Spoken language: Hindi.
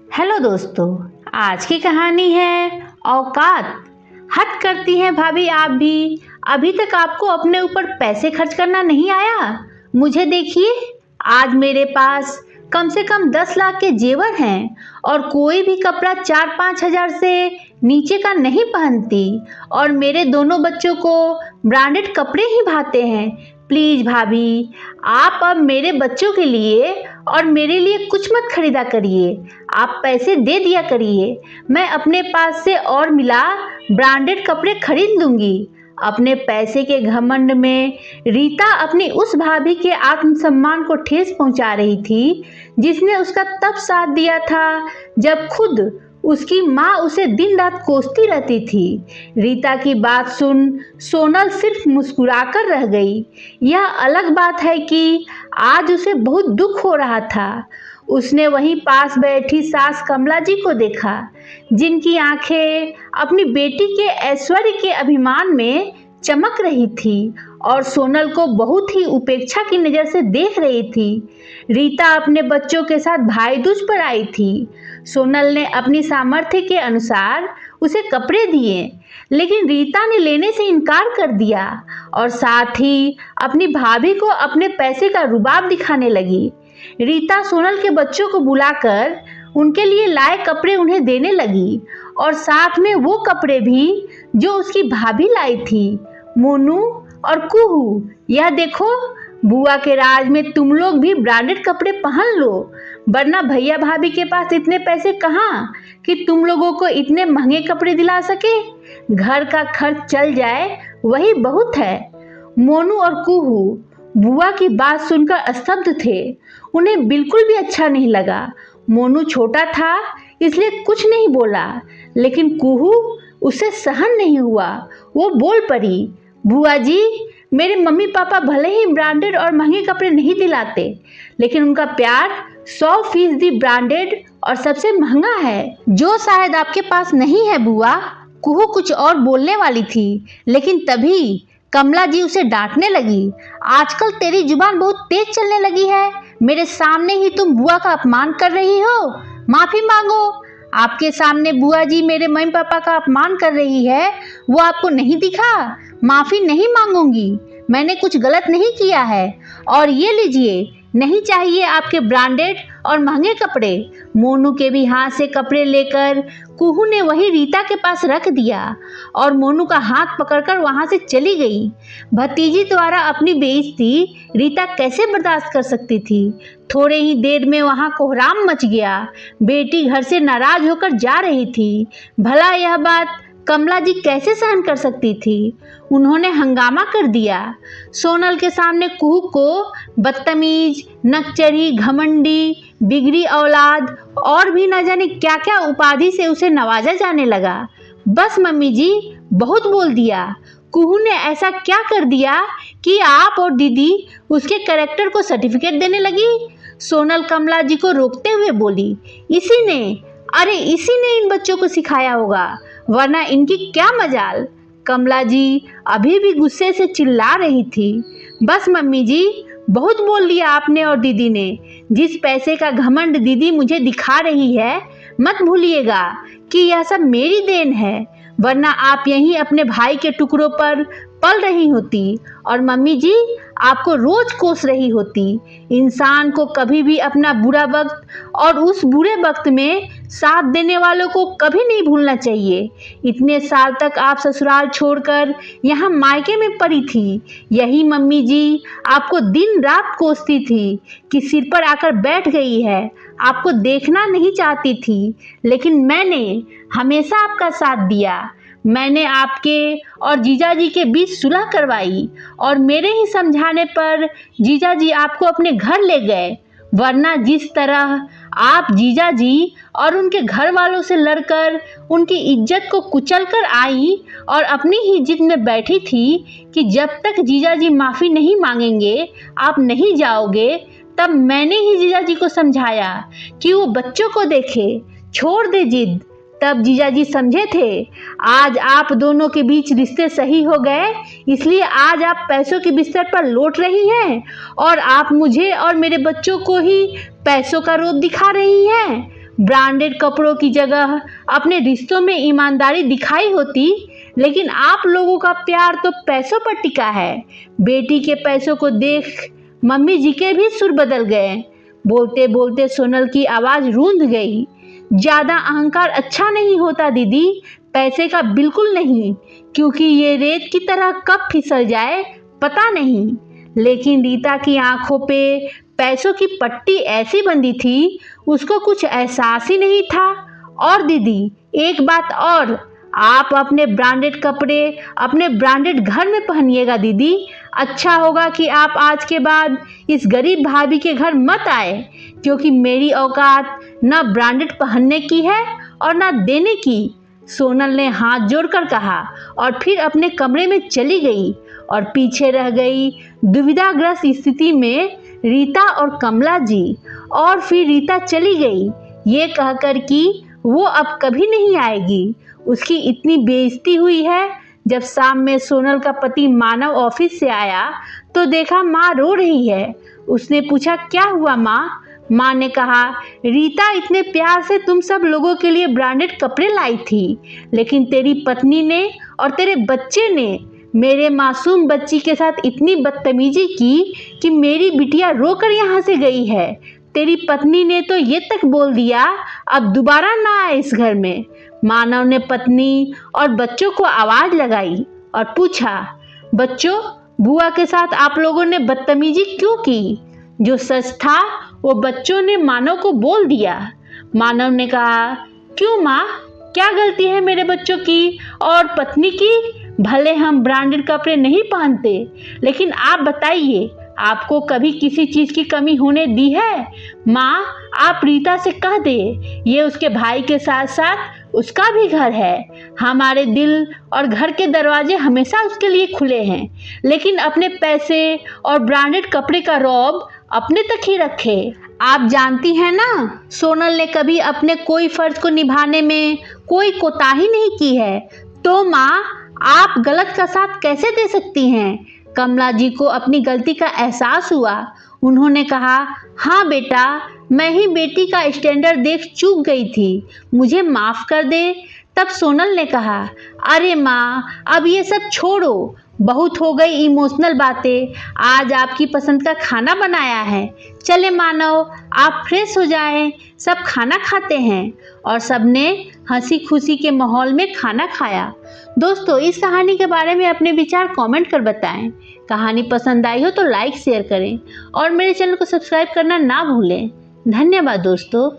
हेलो दोस्तों, आज की कहानी है औकात। हद करती हैं भाभी आप भी। अभी तक आपको अपने ऊपर पैसे खर्च करना नहीं आया। मुझे देखिए, आज मेरे पास कम से कम 10 लाख के जेवर हैं और कोई भी कपड़ा 4-5 हजार से नीचे का नहीं पहनती और मेरे दोनों बच्चों को ब्रांडेड कपड़े ही भाते हैं। प्लीज भाभी, आप अब मेरे बच्चों के लिए और मेरे लिए कुछ मत खरीदा करिए। आप पैसे दे दिया करिए, मैं अपने पास से और मिला ब्रांडेड कपड़े खरीद लूंगी। अपने पैसे के घमंड में रीता अपनी उस भाभी के आत्मसम्मान को ठेस पहुंचा रही थी जिसने उसका तब साथ दिया था जब खुद उसकी माँ उसे दिन रात कोसती रहती थी। रीता की बात सुन सोनल सिर्फ मुस्कुराकर रह गई। यह अलग बात है कि आज उसे बहुत दुख हो रहा था। उसने वहीं पास बैठी सास कमला जी को देखा, जिनकी आंखें अपनी बेटी के ऐश्वर्य के अभिमान में चमक रही थी और सोनल को बहुत ही उपेक्षा की नज़र से देख रही थी। रीता अपने बच्चों के साथ भाई दूज पर आई थी। सोनल ने अपनी सामर्थ्य के अनुसार उसे कपड़े दिए, लेकिन रीता ने लेने से इनकार कर दिया और साथ ही अपनी भाभी को अपने पैसे का रुबाब दिखाने लगी। रीता सोनल के बच्चों को बुलाकर उनके लिए लाए कपड़े उन्हें देने लगी और साथ में वो कपड़े भी जो उसकी भाभी लाई थी, मोनू और कुहू। यह देखो, बुआ के राज में तुम लोग भी ब्रांडेड कपड़े पहन लो, वरना भैया भाभी के पास इतने पैसे कहाँ कि तुम लोगों को इतने महंगे कपड़े दिला सके। घर का खर्च चल जाए वही बहुत है। मोनू और कुहू बुआ की बात सुनकर स्तब्ध थे। उन्हें बिल्कुल भी अच्छा नहीं लगा। मोनू छोटा था इसलिए कुछ नहीं बोला, लेकिन कुहू उसे सहन नहीं हुआ। वो बोल पड़ी, बुआ जी, मेरे मम्मी पापा भले ही ब्रांडेड और महंगे कपड़े नहीं दिलाते, लेकिन उनका प्यार 100% ब्रांडेड और सबसे महंगा है, जो शायद आपके पास नहीं है बुआ। कुहू कुछ और बोलने वाली थी, लेकिन तभी कमला जी उसे डांटने लगी। आजकल तेरी जुबान बहुत तेज चलने लगी है। मेरे सामने ही तुम बुआ का अपमान कर रही हो। माफी मांगो। आपके सामने बुआ जी मेरे मम्मी पापा का अपमान कर रही है, वो आपको नहीं दिखा? माफी नहीं मांगूंगी, मैंने कुछ गलत नहीं किया है। और ये लीजिए, नहीं चाहिए आपके ब्रांडेड और महंगे कपड़े। मोनू के भी हाथ से कपड़े लेकर कुहू ने वही रीता के पास रख दिया और मोनू का हाथ पकड़कर वहां से चली गई। भतीजी द्वारा अपनी बेइज्जती रीता कैसे बर्दाश्त कर सकती थी। थोड़े ही देर में वहां कोहराम मच गया। बेटी घर से नाराज होकर जा रही थी। भला यह बात कमला जी कैसे सहन कर सकती थी। उन्होंने हंगामा कर दिया। सोनल के सामने कुहू को बदतमीज, नकचरी, घमंडी, बिगड़ी औलाद और भी न जाने क्या क्या उपाधि से उसे नवाजा जाने लगा। बस मम्मी जी, बहुत बोल दिया। कुहू ने ऐसा क्या कर दिया कि आप और दीदी उसके कैरेक्टर को सर्टिफिकेट देने लगी? सोनल कमला जी को रोकते हुए बोली, इसी ने इन बच्चों को सिखाया होगा, वरना इनकी क्या मजाल। कमला जी अभी भी गुस्से से चिल्ला रही थी। बस मम्मी जी, बहुत बोल दिया आपने और दीदी ने। जिस पैसे का घमंड दीदी मुझे दिखा रही है, मत भूलिएगा कि यह सब मेरी देन है, वरना आप यहीं अपने भाई के टुकड़ों पर पल रही होती और मम्मी जी आपको रोज कोस रही होती। इंसान को कभी भी अपना बुरा वक्त और उस बुरे वक्त में साथ देने वालों को कभी नहीं भूलना चाहिए। इतने साल तक आप ससुराल छोड़कर यहाँ मायके में पड़ी थी। यही मम्मी जी आपको दिन रात कोसती थी कि सिर पर आकर बैठ गई है। आपको देखना नहीं चाहती थी, लेकिन मैंने हमेशा आपका साथ दिया। मैंने आपके और जीजाजी के बीच सुलह करवाई और मेरे ही समझाने पर जीजाजी आपको अपने घर ले गए, वरना जिस तरह आप जीजाजी और उनके घर वालों से लड़कर उनकी इज्जत को कुचलकर आई और अपनी ही जिद में बैठी थी कि जब तक जीजाजी माफ़ी नहीं मांगेंगे आप नहीं जाओगे, तब मैंने ही जीजाजी को समझाया कि वो बच्चों को देखे, छोड़ दे जिद। तब जीजाजी समझे थे। आज आप दोनों के बीच रिश्ते सही हो गए, इसलिए आज आप पैसों के बिस्तर पर लौट रही हैं और आप मुझे और मेरे बच्चों को ही पैसों का रूप दिखा रही हैं। ब्रांडेड कपड़ों की जगह अपने रिश्तों में ईमानदारी दिखाई होती, लेकिन आप लोगों का प्यार तो पैसों पर टिका है। बेटी के पैसों को देख मम्मी जी के भी सुर बदल गए। बोलते बोलते सोनल की आवाज रूंध गई। ज्यादा अहंकार अच्छा नहीं होता दीदी, पैसे का बिल्कुल नहीं, क्योंकि ये रेत की तरह कब फिसल जाए पता नहीं। लेकिन रीता की आंखों पे पैसों की पट्टी ऐसी बंधी थी, उसको कुछ एहसास ही नहीं था। और दीदी एक बात और, आप अपने ब्रांडेड कपड़े अपने ब्रांडेड घर में पहनिएगा दीदी। अच्छा होगा कि आप आज के बाद इस गरीब भाभी के घर मत आए, क्योंकि मेरी औकात ना ब्रांडेड पहनने की है और ना देने की। सोनल ने हाथ जोड़कर कहा और फिर अपने कमरे में चली गई और पीछे रह गई दुविधाग्रस्त स्थिति में रीता और कमला जी। और फिर रीता चली गई ये कहकर कि वो अब कभी नहीं आएगी। उसकी इतनी बेइज्जती हुई है। जब शाम में सोनल का पति मानव ऑफिस से आया तो देखा माँ रो रही है। उसने पूछा क्या हुआ माँ? माँ ने कहा रीता इतने प्यार से तुम सब लोगों के लिए ब्रांडेड कपड़े लाई थी, लेकिन तेरी पत्नी ने और तेरे बच्चे ने मेरे मासूम बच्ची के साथ इतनी बदतमीजी की कि मेरी बिटिया रोकर यहाँ से गई है। तेरी पत्नी ने तो ये तक बोल दिया अब दोबारा ना आए इस घर में। मानव ने पत्नी और बच्चों को आवाज लगाई और पूछा बच्चों, बुआ के साथ आप लोगों ने बदतमीजी क्यों की? जो सच था वो बच्चों ने मानव को बोल दिया। मानव ने कहा क्यों माँ, क्या गलती है मेरे बच्चों की और पत्नी की? भले हम ब्रांडेड कपड़े नहीं पहनते, लेकिन आप बताइए आपको कभी किसी चीज की कमी होने दी है? माँ आप रीता से कह दे, ये उसके भाई के साथ साथ उसका भी घर है। हमारे दिल और घर के दरवाजे हमेशा उसके लिए खुले हैं, लेकिन अपने पैसे और ब्रांडेड कपड़े का रौब अपने तक ही रखे। आप जानती हैं ना, सोनल ने कभी अपने कोई फर्ज को निभाने में कोई कोताही नहीं की है। तो माँ आप गलत का साथ कैसे दे सकती हैं? कमला जी को अपनी गलती का एहसास हुआ। उन्होंने कहा हाँ बेटा, मैं ही बेटी का स्टैंडर्ड देख चूक गई थी, मुझे माफ कर दे। तब सोनल ने कहा अरे माँ अब ये सब छोड़ो, बहुत हो गई इमोशनल बातें। आज आपकी पसंद का खाना बनाया है, चले मानव आप फ्रेश हो जाएं, सब खाना खाते हैं। और सबने हंसी खुशी के माहौल में खाना खाया। दोस्तों इस कहानी के बारे में अपने विचार कमेंट कर बताएं। कहानी पसंद आई हो तो लाइक शेयर करें और मेरे चैनल को सब्सक्राइब करना ना भूलें। धन्यवाद दोस्तों।